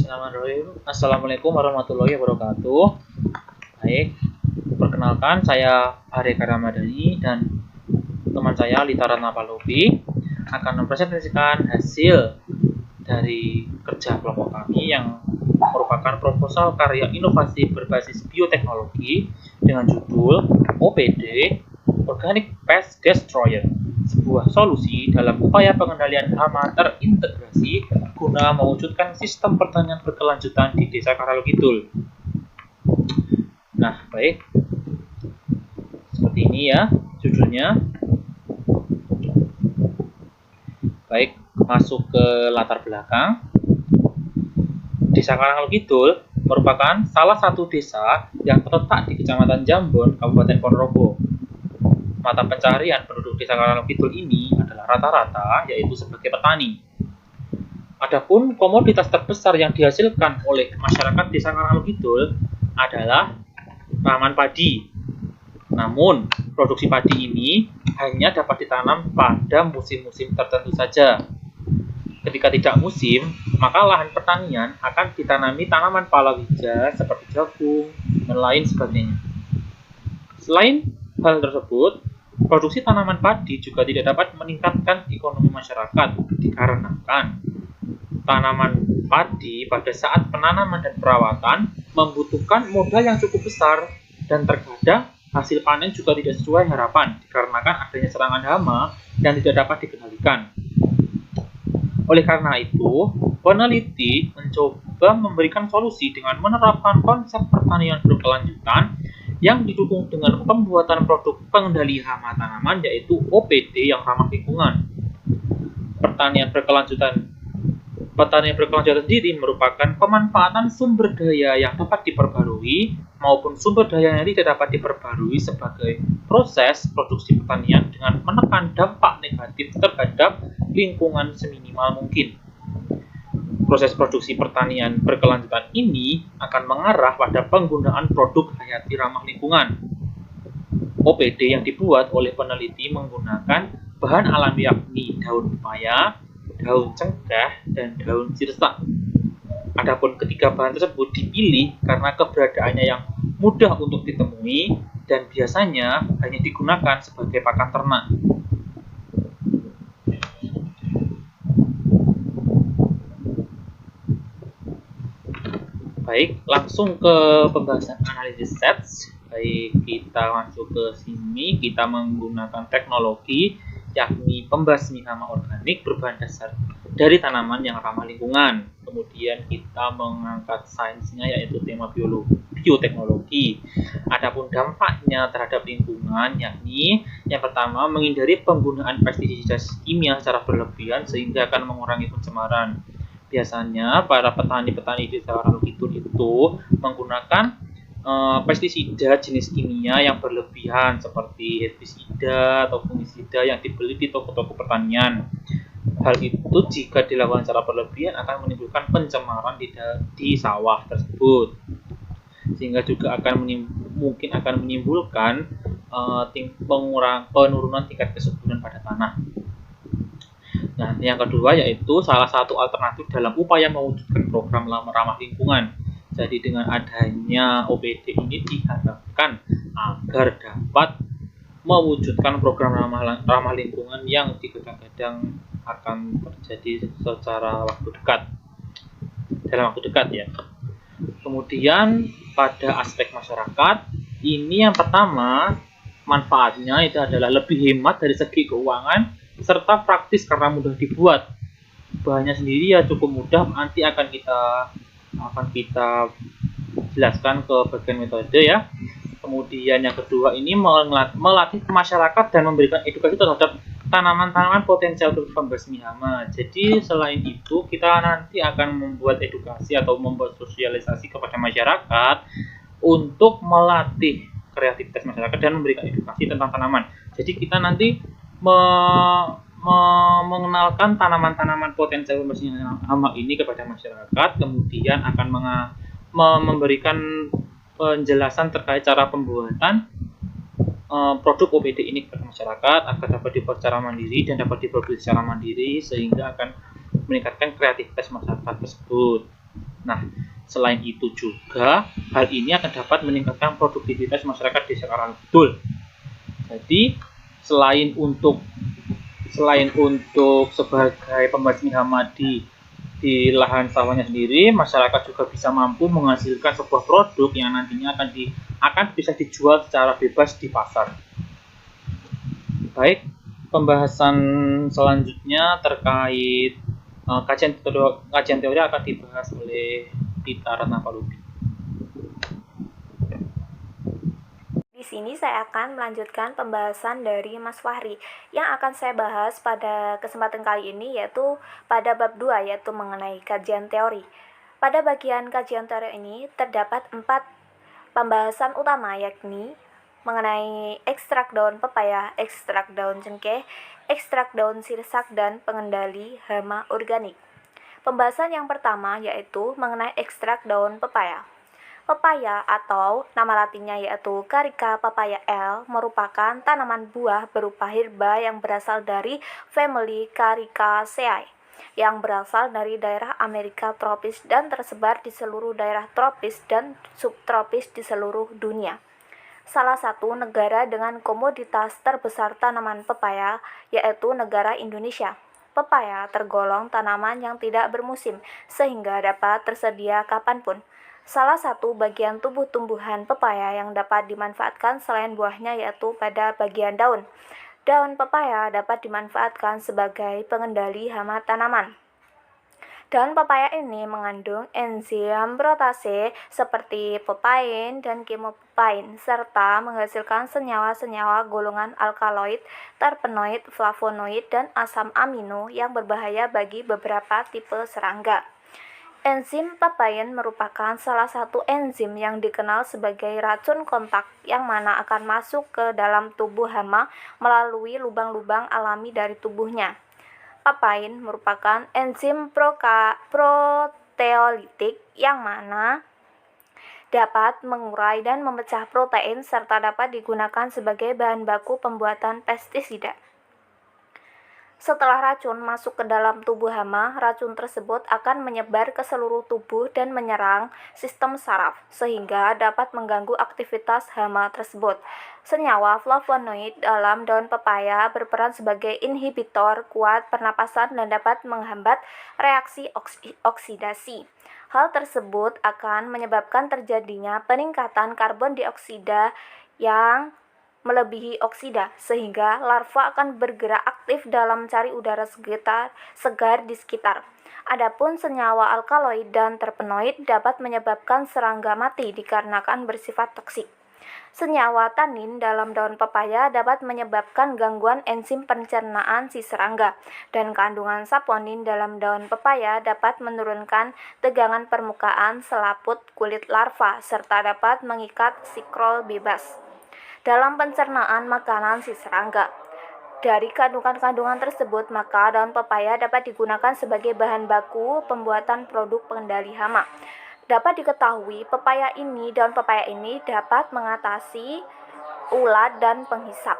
Bismillahirrahmanirrahim. Assalamualaikum warahmatullahi wabarakatuh. Baik, perkenalkan saya Areka Ramadhani dan teman saya Lita Ratna Palopi akan mempresentasikan hasil dari kerja kelompok kami yang merupakan proposal karya inovasi berbasis bioteknologi dengan judul OPD Organic Pest Destroyer, sebuah solusi dalam upaya pengendalian hama terintegrasi guna mewujudkan sistem pertanian berkelanjutan di Desa Karalo Kidul. Nah, baik. Seperti ini ya judulnya. Baik, masuk ke latar belakang. Desa Karalo Kidul merupakan salah satu desa yang terletak di Kecamatan Jambon, Kabupaten Ponorogo. Mata pencarian penduduk Desa Karalo Kidul ini adalah rata-rata yaitu sebagai petani. Adapun komoditas terbesar yang dihasilkan oleh masyarakat Desa Karalo Kidul adalah tanaman padi. Namun, produksi padi ini hanya dapat ditanam pada musim-musim tertentu saja. Ketika tidak musim, maka lahan pertanian akan ditanami tanaman palawija seperti jagung dan lain sebagainya. Selain hal tersebut, produksi tanaman padi juga tidak dapat meningkatkan ekonomi masyarakat dikarenakan tanaman padi pada saat penanaman dan perawatan membutuhkan modal yang cukup besar dan terkadang hasil panen juga tidak sesuai harapan dikarenakan adanya serangan hama yang tidak dapat dikendalikan. Oleh karena itu, peneliti mencoba memberikan solusi dengan menerapkan konsep pertanian berkelanjutan yang didukung dengan pembuatan produk pengendali hama tanaman yaitu OPD yang ramah lingkungan. Pertanian berkelanjutan sendiri merupakan pemanfaatan sumber daya yang dapat diperbarui maupun sumber daya yang tidak dapat diperbarui sebagai proses produksi pertanian dengan menekan dampak negatif terhadap lingkungan seminimal mungkin. Proses produksi pertanian berkelanjutan ini akan mengarah pada penggunaan produk hayati ramah lingkungan. OPD yang dibuat oleh peneliti menggunakan bahan alami yakni daun pepaya, daun cengkeh, dan daun sirsak. Adapun ketiga bahan tersebut dipilih karena keberadaannya yang mudah untuk ditemui dan biasanya hanya digunakan sebagai pakan ternak. Baik, langsung ke pembahasan analisis sets. Baik, kita masuk ke sini, kita menggunakan teknologi yakni pembasmi hama organik berbahan dasar dari tanaman yang ramah lingkungan. Kemudian kita mengangkat sainsnya yaitu tema bioteknologi. Adapun dampaknya terhadap lingkungan yakni yang pertama menghindari penggunaan pestisida kimia secara berlebihan sehingga akan mengurangi pencemaran. Biasanya para petani-petani di Desa Karalo Kidul itu menggunakan pestisida jenis kimia yang berlebihan seperti herbisida atau fungisida yang dibeli di toko-toko pertanian. Hal itu jika dilakukan secara berlebihan akan menimbulkan pencemaran di sawah tersebut, sehingga juga mungkin akan menimbulkan penurunan tingkat kesuburan pada tanah. Nah, yang kedua yaitu salah satu alternatif dalam upaya mewujudkan program ramah lingkungan. Jadi dengan adanya OPD ini diharapkan agar dapat mewujudkan program ramah lingkungan yang digadang-gadang akan terjadi secara dalam waktu dekat ya. Kemudian pada aspek masyarakat, ini yang pertama manfaatnya itu adalah lebih hemat dari segi keuangan serta praktis karena mudah dibuat. Bahannya sendiri ya cukup mudah, nanti akan kita jelaskan ke bagian metode ya. Kemudian yang kedua ini melatih masyarakat dan memberikan edukasi terhadap tanaman-tanaman potensial untuk pembasmi hama. Jadi selain itu kita nanti akan membuat edukasi atau membuat sosialisasi kepada masyarakat untuk melatih kreativitas masyarakat dan memberikan edukasi tentang tanaman. Jadi kita nanti mengenalkan tanaman-tanaman potensial pembasmi hama ini kepada masyarakat, kemudian akan memberikan penjelasan terkait cara pembuatan produk OPD ini kepada masyarakat agar dapat dibuat secara mandiri dan dapat diproduksi secara mandiri sehingga akan meningkatkan kreativitas masyarakat tersebut. Nah, selain itu juga hal ini akan dapat meningkatkan produktivitas masyarakat desa Karang Kidul. Jadi selain untuk sebagai pembasmi hama di lahan sawahnya sendiri, masyarakat juga bisa mampu menghasilkan sebuah produk yang nantinya akan bisa dijual secara bebas di pasar. Baik, pembahasan selanjutnya terkait kajian teori akan dibahas oleh Tita Ratnapaludi. Di sini saya akan melanjutkan pembahasan dari Mas Fahri. Yang akan saya bahas pada kesempatan kali ini yaitu pada bab 2, yaitu mengenai kajian teori. Pada bagian kajian teori ini terdapat 4 pembahasan utama, yakni mengenai ekstrak daun pepaya, ekstrak daun cengkeh, ekstrak daun sirsak, dan pengendali hama organik. Pembahasan yang pertama yaitu mengenai ekstrak daun pepaya. Pepaya atau nama latinnya yaitu Carica papaya L merupakan tanaman buah berupa herba yang berasal dari famili Caricaceae yang berasal dari daerah Amerika tropis dan tersebar di seluruh daerah tropis dan subtropis di seluruh dunia. Salah satu negara dengan komoditas terbesar tanaman pepaya yaitu negara Indonesia. Pepaya tergolong tanaman yang tidak bermusim, sehingga dapat tersedia kapanpun. Salah satu bagian tubuh tumbuhan pepaya yang dapat dimanfaatkan selain buahnya yaitu pada bagian daun. Daun pepaya dapat dimanfaatkan sebagai pengendali hama tanaman. Daun pepaya ini mengandung enzim protase seperti pepain dan kemopepain, serta menghasilkan senyawa-senyawa golongan alkaloid, terpenoid, flavonoid, dan asam amino yang berbahaya bagi beberapa tipe serangga. Enzim papain merupakan salah satu enzim yang dikenal sebagai racun kontak yang mana akan masuk ke dalam tubuh hama melalui lubang-lubang alami dari tubuhnya. Papain merupakan enzim proteolitik yang mana dapat mengurai dan memecah protein serta dapat digunakan sebagai bahan baku pembuatan pestisida. Setelah racun masuk ke dalam tubuh hama, racun tersebut akan menyebar ke seluruh tubuh dan menyerang sistem saraf, sehingga dapat mengganggu aktivitas hama tersebut. Senyawa flavonoid dalam daun pepaya berperan sebagai inhibitor kuat pernapasan dan dapat menghambat reaksi oksidasi. Hal tersebut akan menyebabkan terjadinya peningkatan karbon dioksida yang melebihi oksida, sehingga larva akan bergerak aktif dalam mencari udara segar di sekitar. Adapun senyawa alkaloid dan terpenoid dapat menyebabkan serangga mati dikarenakan bersifat toksik. Senyawa tanin dalam daun pepaya dapat menyebabkan gangguan enzim pencernaan si serangga, dan kandungan saponin dalam daun pepaya dapat menurunkan tegangan permukaan selaput kulit larva serta dapat mengikat siklol bebas dalam pencernaan makanan si serangga. Dari kandungan-kandungan tersebut, maka daun pepaya dapat digunakan sebagai bahan baku pembuatan produk pengendali hama. Dapat diketahui, daun pepaya ini dapat mengatasi ulat dan penghisap.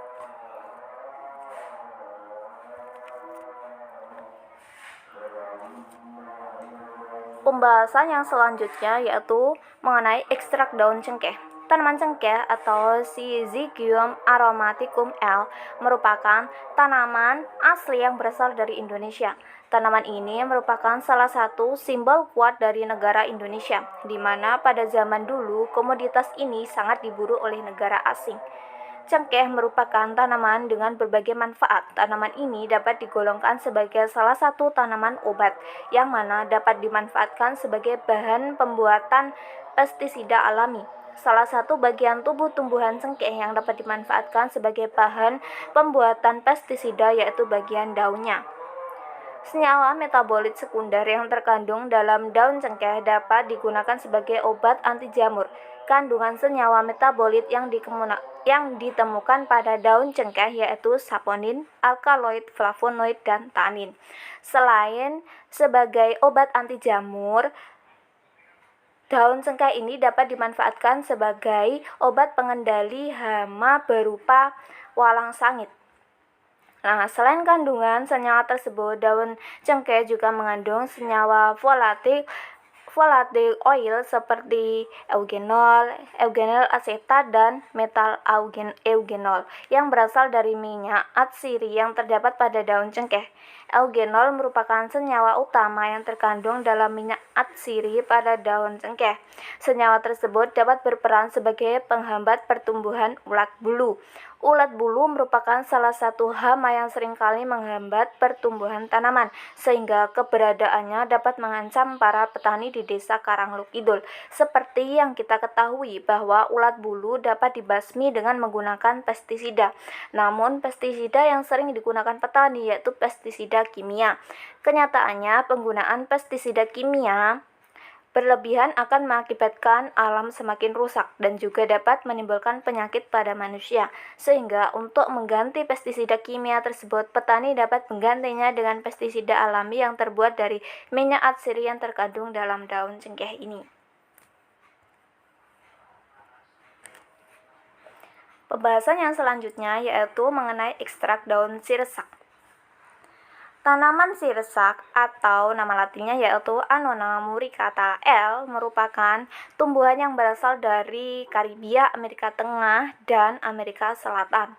Pembahasan yang selanjutnya yaitu mengenai ekstrak daun cengkeh. Tanaman cengkeh atau Syzygium aromaticum L merupakan tanaman asli yang berasal dari Indonesia. Tanaman ini merupakan salah satu simbol kuat dari negara Indonesia, di mana pada zaman dulu komoditas ini sangat diburu oleh negara asing. Cengkeh merupakan tanaman dengan berbagai manfaat. Tanaman ini dapat digolongkan sebagai salah satu tanaman obat, yang mana dapat dimanfaatkan sebagai bahan pembuatan pestisida alami. Salah satu bagian tubuh tumbuhan cengkeh yang dapat dimanfaatkan sebagai bahan pembuatan pestisida yaitu bagian daunnya. Senyawa metabolit sekunder yang terkandung dalam daun cengkeh dapat digunakan sebagai obat anti jamur. Kandungan senyawa metabolit yang ditemukan pada daun cengkeh yaitu saponin, alkaloid, flavonoid, dan tanin. Selain sebagai obat anti jamur, daun cengkeh ini dapat dimanfaatkan sebagai obat pengendali hama berupa walang sangit. Nah, selain kandungan senyawa tersebut, daun cengkeh juga mengandung senyawa volatile oil seperti eugenol, eugenyl asetat, dan metal eugenol yang berasal dari minyak atsiri yang terdapat pada daun cengkeh. Eugenol merupakan senyawa utama yang terkandung dalam minyak atsiri pada daun cengkeh. Senyawa tersebut dapat berperan sebagai penghambat pertumbuhan ulat bulu. Ulat bulu merupakan salah satu hama yang seringkali menghambat pertumbuhan tanaman, sehingga keberadaannya dapat mengancam para petani di desa Karangluk Kidul. Seperti yang kita ketahui bahwa ulat bulu dapat dibasmi dengan menggunakan pestisida. Namun, pestisida yang sering digunakan petani yaitu pestisida kimia. Kenyataannya, penggunaan pestisida kimia berlebihan akan mengakibatkan alam semakin rusak dan juga dapat menimbulkan penyakit pada manusia. Sehingga untuk mengganti pestisida kimia tersebut, petani dapat menggantinya dengan pestisida alami yang terbuat dari minyak atsiri yang terkandung dalam daun cengkeh ini. Pembahasan yang selanjutnya yaitu mengenai ekstrak daun sirsak. Tanaman sirsak atau nama latinnya yaitu Annona muricata L merupakan tumbuhan yang berasal dari Karibia, Amerika Tengah, dan Amerika Selatan.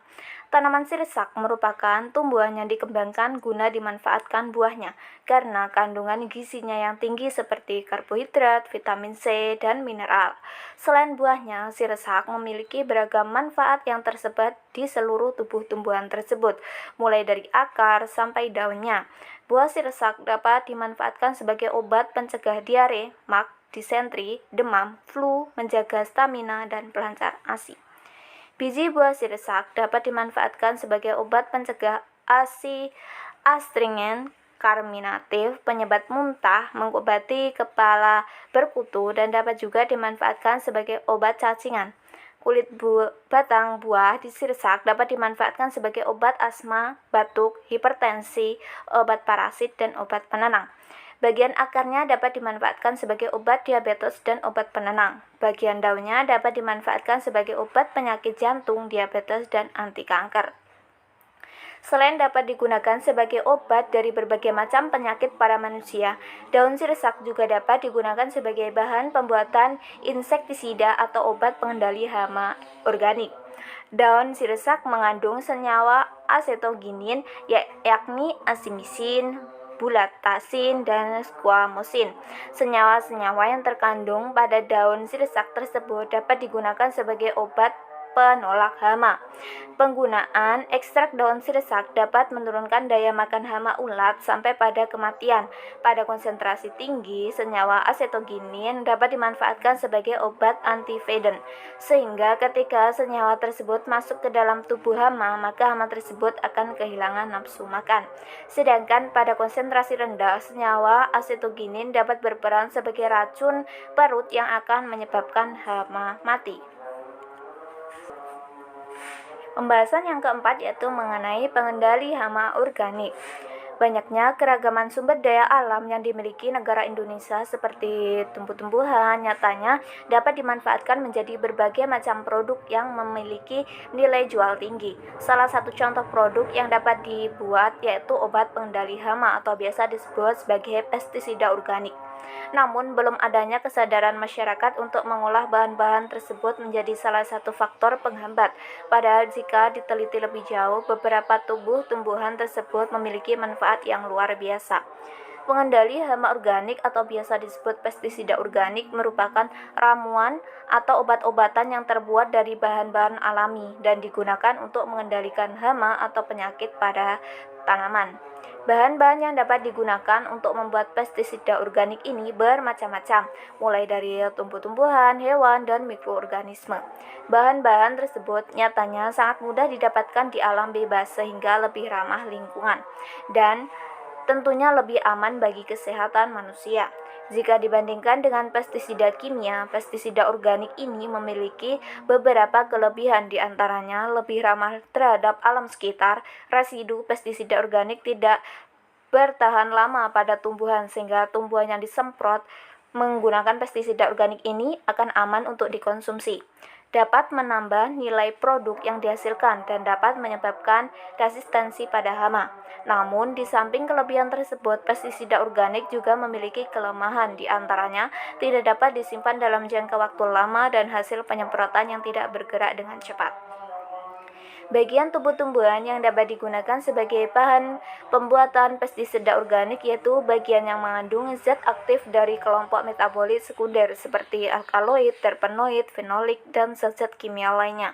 Tanaman sirsak merupakan tumbuhan yang dikembangkan guna dimanfaatkan buahnya karena kandungan gizinya yang tinggi seperti karbohidrat, vitamin C, dan mineral. Selain buahnya, sirsak memiliki beragam manfaat yang tersebar di seluruh tubuh tumbuhan tersebut, mulai dari akar sampai daunnya. Buah sirsak dapat dimanfaatkan sebagai obat pencegah diare, mak, disentri, demam, flu, menjaga stamina, dan pelancar ASI. Biji buah sirsak dapat dimanfaatkan sebagai obat pencegah ASI, astringen, karminatif, penyebab muntah, mengobati kepala berkutu, dan dapat juga dimanfaatkan sebagai obat cacingan. Kulit batang buah di sirsak dapat dimanfaatkan sebagai obat asma, batuk, hipertensi, obat parasit, dan obat penenang. Bagian akarnya dapat dimanfaatkan sebagai obat diabetes dan obat penenang. Bagian daunnya dapat dimanfaatkan sebagai obat penyakit jantung, diabetes, dan anti kanker. Selain dapat digunakan sebagai obat dari berbagai macam penyakit pada manusia, daun sirsak juga dapat digunakan sebagai bahan pembuatan insektisida atau obat pengendali hama organik. Daun sirsak mengandung senyawa acetoginin, yakni asimisin, bulatasin, dan squamosin. Senyawa-senyawa yang terkandung pada daun sirsak tersebut dapat digunakan sebagai obat penolak hama. Penggunaan ekstrak daun sirsak dapat menurunkan daya makan hama ulat sampai pada kematian. Pada konsentrasi tinggi, senyawa acetoginin dapat dimanfaatkan sebagai obat antivedon, sehingga ketika senyawa tersebut masuk ke dalam tubuh hama, maka hama tersebut akan kehilangan nafsu makan. Sedangkan pada konsentrasi rendah, senyawa acetoginin dapat berperan sebagai racun parut yang akan menyebabkan hama mati. Pembahasan yang keempat yaitu mengenai pengendali hama organik. Banyaknya keragaman sumber daya alam yang dimiliki negara Indonesia seperti tumbuh-tumbuhan nyatanya dapat dimanfaatkan menjadi berbagai macam produk yang memiliki nilai jual tinggi. Salah satu contoh produk yang dapat dibuat yaitu obat pengendali hama atau biasa disebut sebagai pestisida organik. Namun, belum adanya kesadaran masyarakat untuk mengolah bahan-bahan tersebut menjadi salah satu faktor penghambat. Padahal jika diteliti lebih jauh, beberapa tumbuh-tumbuhan tersebut memiliki manfaat yang luar biasa. Pengendali hama organik atau biasa disebut pestisida organik merupakan ramuan atau obat-obatan yang terbuat dari bahan-bahan alami dan digunakan untuk mengendalikan hama atau penyakit pada tanaman. Bahan-bahan yang dapat digunakan untuk membuat pestisida organik ini bermacam-macam, mulai dari tumbuh-tumbuhan, hewan, dan mikroorganisme. Bahan-bahan tersebut nyatanya sangat mudah didapatkan di alam bebas sehingga lebih ramah lingkungan dan tentunya lebih aman bagi kesehatan manusia. Jika dibandingkan dengan pestisida kimia, pestisida organik ini memiliki beberapa kelebihan, di antaranya lebih ramah terhadap alam sekitar. Residu pestisida organik tidak bertahan lama pada tumbuhan sehingga tumbuhan yang disemprot menggunakan pestisida organik ini akan aman untuk dikonsumsi. dapat menambah nilai produk yang dihasilkan dan dapat menyebabkan resistensi pada hama. Namun, di samping kelebihan tersebut, pestisida organik juga memiliki kelemahan, di antaranya tidak dapat disimpan dalam jangka waktu lama dan hasil penyemprotan yang tidak bergerak dengan cepat. Bagian tubuh tumbuhan yang dapat digunakan sebagai bahan pembuatan pestisida organik yaitu bagian yang mengandung zat aktif dari kelompok metabolit sekunder seperti alkaloid, terpenoid, fenolik, dan zat-zat kimia lainnya.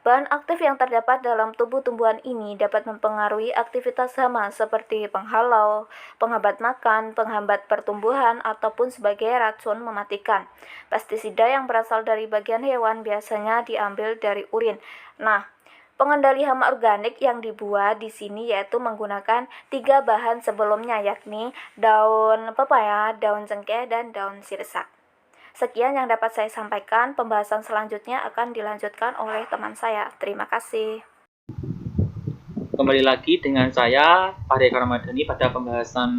Bahan aktif yang terdapat dalam tubuh tumbuhan ini dapat mempengaruhi aktivitas hama seperti penghalau, penghambat makan, penghambat pertumbuhan, ataupun sebagai racun mematikan. Pestisida yang berasal dari bagian hewan biasanya diambil dari urin. Nah, pengendali hama organik yang dibuat di sini yaitu menggunakan 3 bahan sebelumnya, yakni daun pepaya, daun cengkeh, dan daun sirsak. Sekian yang dapat saya sampaikan. Pembahasan selanjutnya akan dilanjutkan oleh teman saya. Terima kasih. Kembali lagi dengan saya, Pak Eka Ramadhani, pada pembahasan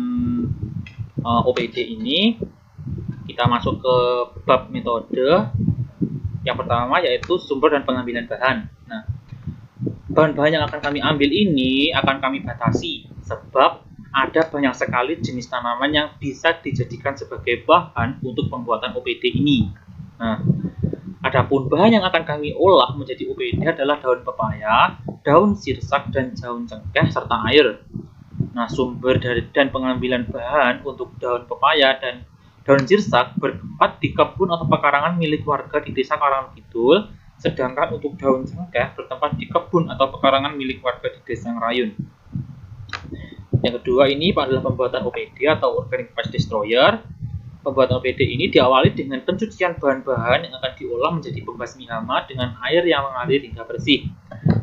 OPD ini. Kita masuk ke bab metode. Yang pertama yaitu sumber dan pengambilan bahan. Nah, bahan-bahan yang akan kami ambil ini akan kami batasi sebab ada banyak sekali jenis tanaman yang bisa dijadikan sebagai bahan untuk pembuatan OPD ini. Nah, adapun bahan yang akan kami olah menjadi OPD adalah daun pepaya, daun sirsak, dan daun cengkeh serta air. Nah, sumber dari dan pengambilan bahan untuk daun pepaya dan daun sirsak bertempat di kebun atau pekarangan milik warga di Desa Karangan Kidul. Sedangkan untuk daun cengkeh bertempat di kebun atau pekarangan milik warga di Desa Ngrayun. Yang kedua ini adalah pembuatan OPD atau Organic Pest Destroyer. Pembuatan OPD ini diawali dengan pencucian bahan-bahan yang akan diolah menjadi pembasmi hama dengan air yang mengalir hingga bersih.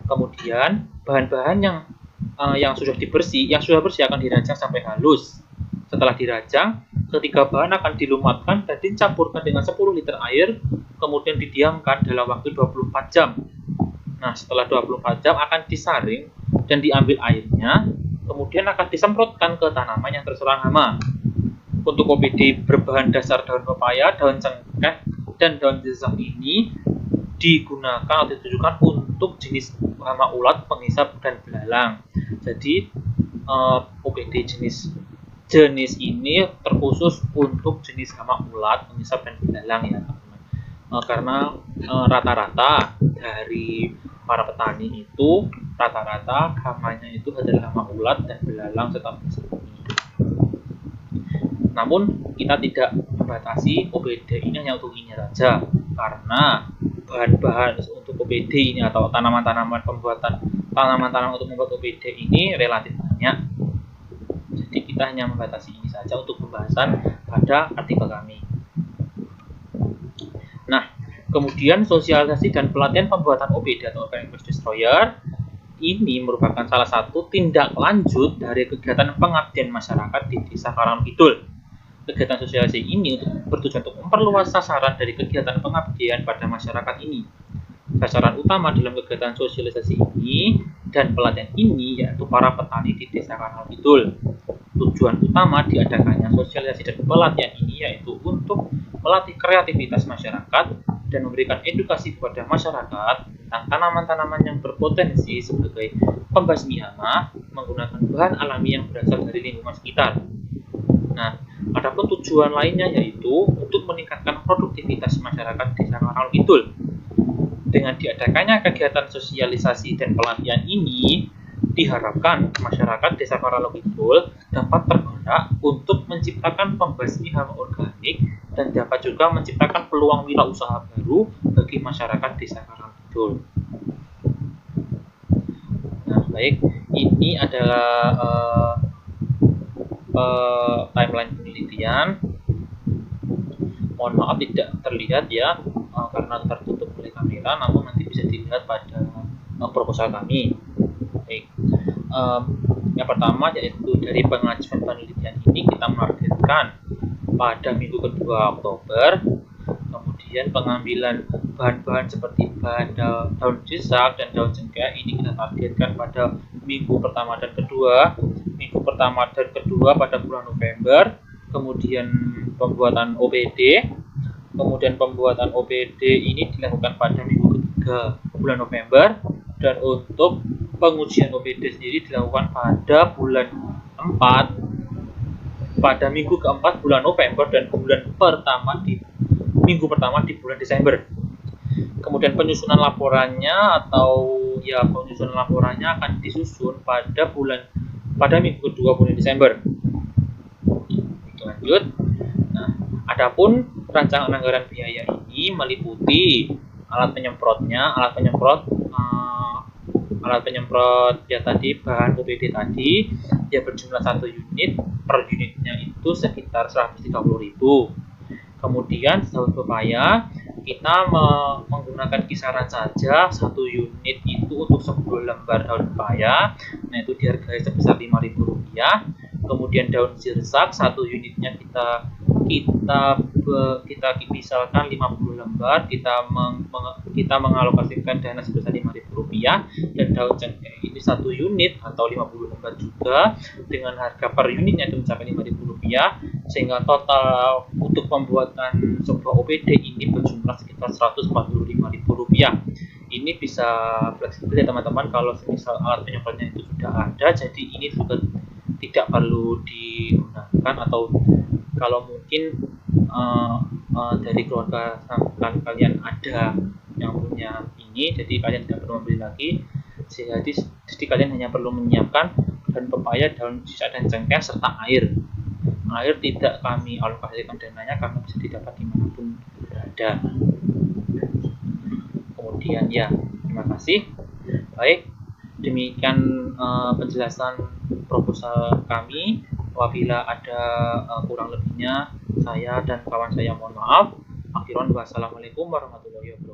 Kemudian bahan-bahan yang sudah bersih akan dirajang sampai halus. Setelah dirajang, ketiga bahan akan dilumatkan dan dicampurkan dengan 10 liter air, kemudian didiamkan dalam waktu 24 jam. Nah, setelah 24 jam akan disaring dan diambil airnya, kemudian akan disemprotkan ke tanaman yang terserang hama. Untuk OPD berbahan dasar daun pepaya, daun cengkeh, dan daun sirsak ini digunakan atau ditujukan untuk jenis hama ulat, penghisap, dan belalang. Jadi, OPD jenis ini terkhusus untuk jenis hama ulat, pengisap, dan belalang ya teman-teman. Karena rata-rata dari para petani itu rata-rata hamanya itu adalah hama ulat dan belalang serta pengisap ini. Namun kita tidak membatasi OPD ini hanya untuk ini saja, karena bahan-bahan untuk OPD ini atau tanaman-tanaman untuk membuat OPD ini relatif banyak. Jadi kita hanya membatasi ini saja untuk pembahasan pada artikel kami. Nah, kemudian sosialisasi dan pelatihan pembuatan OPD atau Organic Pest Destroyer ini merupakan salah satu tindak lanjut dari kegiatan pengabdian masyarakat di Desa Karangan Kidul. Kegiatan sosialisasi ini bertujuan untuk memperluas sasaran dari kegiatan pengabdian pada masyarakat ini. Sasaran utama dalam kegiatan sosialisasi ini dan pelatihan ini yaitu para petani di Desa Karangan Kidul. Tujuan utama diadakannya sosialisasi dan pelatihan ini yaitu untuk melatih kreativitas masyarakat dan memberikan edukasi kepada masyarakat tentang tanaman-tanaman yang berpotensi sebagai pembasmi hama menggunakan bahan alami yang berasal dari lingkungan sekitar. Nah, adapun tujuan lainnya yaitu untuk meningkatkan produktivitas masyarakat Desa Karangan Kidul. Dengan diadakannya kegiatan sosialisasi dan pelatihan ini, diharapkan masyarakat Desa Karangan Kidul dapat tergerak untuk menciptakan pembasmi hama organik dan dapat juga menciptakan peluang wirausaha baru bagi masyarakat Desa Karangan Kidul. Nah, baik, ini adalah timeline penelitian. Mohon maaf tidak terlihat ya karena tertutup oleh kamera, namun nanti bisa dilihat pada proposal kami. Baik. Yang pertama yaitu dari pengajuan penelitian ini kita menargetkan pada minggu kedua Oktober. Kemudian pengambilan bahan-bahan seperti bahan daun sirsak dan daun cengkeh ini kita targetkan pada minggu pertama dan kedua pada bulan November. Kemudian pembuatan OPD Kemudian pembuatan OPD ini dilakukan pada minggu ketiga bulan November, dan untuk pengujian OPD sendiri dilakukan pada bulan 4, pada minggu keempat bulan November, dan minggu pertama di bulan Desember. Kemudian penyusunan laporannya akan disusun pada minggu kedua bulan Desember. Lanjut. Nah, adapun rancangan anggaran biaya ini meliputi alat penyemprot ya tadi, bahan OPD tadi ya berjumlah 1 unit, per unitnya itu sekitar 130.000. Kemudian daun pepaya kita menggunakan kisaran saja 1 unit itu untuk 10 lembar daun pepaya, nah itu dihargai sebesar Rp5.000. Kemudian daun sirsak 1 unitnya kita misalkan 50 lembar, kita mengalokasikan dana sebesar Rp5.000, dan daun cengkeh ini 1 unit atau 50 lembar juga dengan harga per unitnya itu mencapai Rp5.000, sehingga total untuk pembuatan sebuah OPD ini berjumlah sekitar Rp145.000. Ini bisa fleksibel ya teman-teman, kalau semisal alat penyemprotnya itu sudah ada, jadi ini juga tidak perlu digunakan, atau kalau mungkin dari keluarga kalian ada yang punya ini, jadi kalian tidak perlu membeli lagi. Jadi kalian hanya perlu menyiapkan daun pepaya, daun sisa dan cengkeh serta air. Air tidak kami alokasikan dananya karena bisa didapat dimanapun berada. Kemudian ya, terima kasih. Baik, demikian penjelasan proposal kami. Apabila ada kurang lebihnya, saya dan kawan saya mohon maaf. Akhirnya, wassalamualaikum warahmatullahi wabarakatuh.